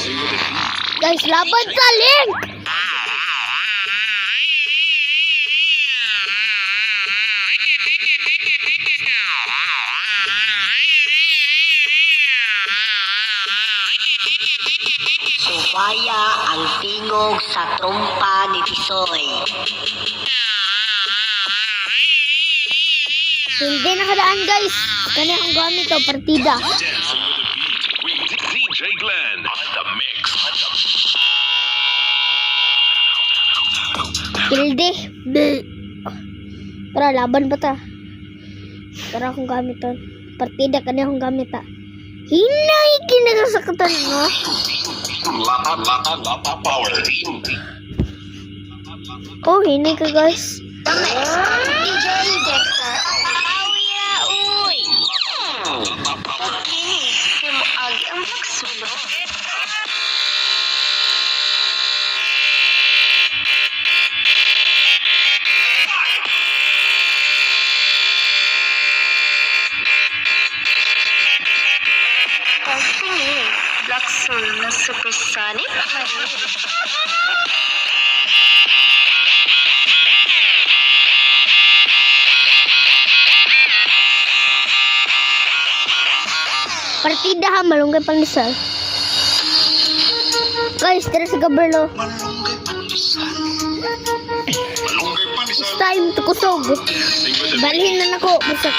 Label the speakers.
Speaker 1: Guys, laban sa Link!
Speaker 2: Subaya ang tingog sa trompa ni Tisoy.
Speaker 1: Hindi nakadaan guys. Kanya akong gamit to, partida.
Speaker 3: Dancing with the beat with DJ Glenn on the mix.
Speaker 1: Pilde. Tara, laban ba ta? Tara akong gamit to. Partida, kanya akong gamit ta. Hinay kinagasakatan mo.
Speaker 3: Lapa Power Team.
Speaker 1: Oh, hinay ka guys.
Speaker 2: The mix. DJ Dexter. Awiya, uy. Okay, himuagi ang pagsunod. Pagtingin, Black Soul na supersonic.
Speaker 1: Partida ha, malunggay pandesal. Guys, tara sa Gaberlo. It's time to kusog. Balhin na nako. Basta